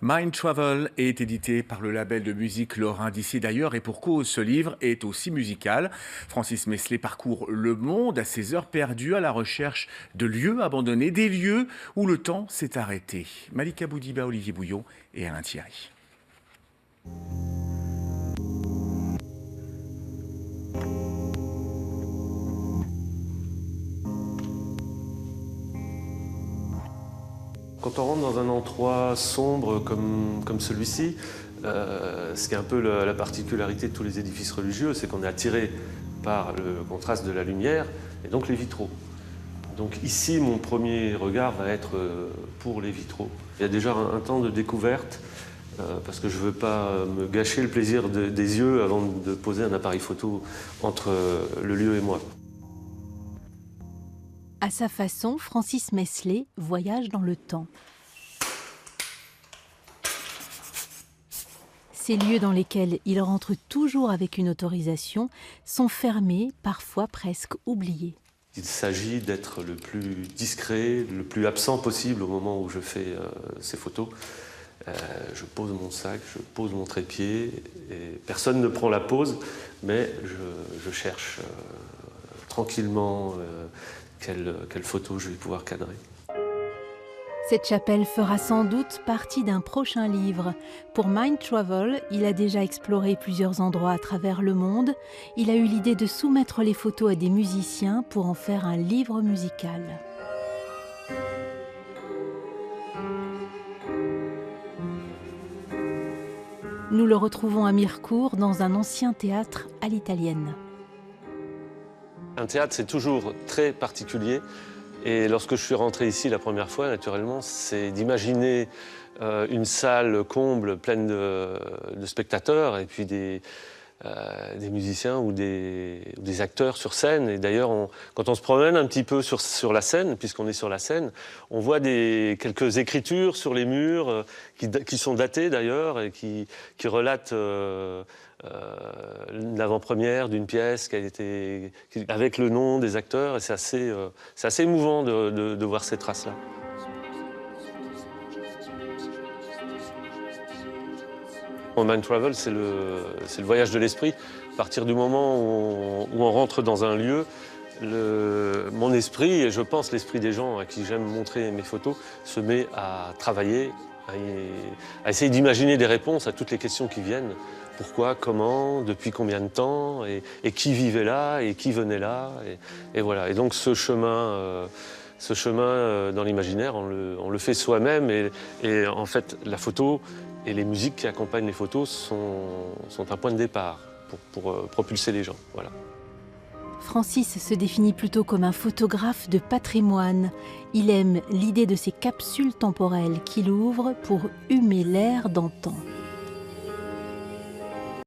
Mind Travel est édité par le label de musique lorrain d'ici d'ailleurs et pour cause, ce livre est aussi musical. Francis Meslay parcourt le monde à ses heures perdues à la recherche de lieux abandonnés, des lieux où le temps s'est arrêté. Malika Boudiba, Olivier Bouillon et Alain Thierry. Quand on rentre dans un endroit sombre comme celui-ci, ce qui est un peu la particularité de tous les édifices religieux, c'est qu'on est attiré par le contraste de la lumière et donc les vitraux. Donc ici, mon premier regard va être pour les vitraux. Il y a déjà un temps de découverte, parce que je ne veux pas me gâcher le plaisir des yeux avant de poser un appareil photo entre le lieu et moi. À sa façon, Francis Meslay voyage dans le temps. Ces lieux dans lesquels il rentre toujours avec une autorisation sont fermés, parfois presque oubliés. Il s'agit d'être le plus discret, le plus absent possible au moment où je fais ces photos. Je pose mon sac, je pose mon trépied, et personne ne prend la pose, mais je cherche tranquillement quelle photo je vais pouvoir cadrer. Cette chapelle fera sans doute partie d'un prochain livre. Pour Mind Travel, il a déjà exploré plusieurs endroits à travers le monde. Il a eu l'idée de soumettre les photos à des musiciens pour en faire un livre musical. Nous le retrouvons à Mirecourt dans un ancien théâtre à l'italienne. Un théâtre, c'est toujours très particulier. Et lorsque je suis rentré ici la première fois, naturellement, c'est d'imaginer une salle comble pleine de spectateurs et puis des musiciens ou des acteurs sur scène. Et d'ailleurs, quand on se promène un petit peu sur la scène, puisqu'on est sur la scène, on voit quelques écritures sur les murs qui sont datées d'ailleurs et qui relatent l'avant-première d'une pièce avec le nom des acteurs. Et c'est assez émouvant de voir ces traces-là. Mind Travel, c'est le voyage de l'esprit. À partir du moment où on rentre dans un lieu, mon esprit, et je pense l'esprit des gens à qui j'aime montrer mes photos, se met à travailler, à essayer d'imaginer des réponses à toutes les questions qui viennent. Pourquoi, comment, depuis combien de temps, et qui vivait là, et qui venait là, et voilà. Et donc ce chemin dans l'imaginaire, on le fait soi-même, et en fait la photo et les musiques qui accompagnent les photos sont un point de départ pour propulser les gens. Voilà. Francis se définit plutôt comme un photographe de patrimoine. Il aime l'idée de ces capsules temporelles qu'il ouvre pour humer l'air d'antan.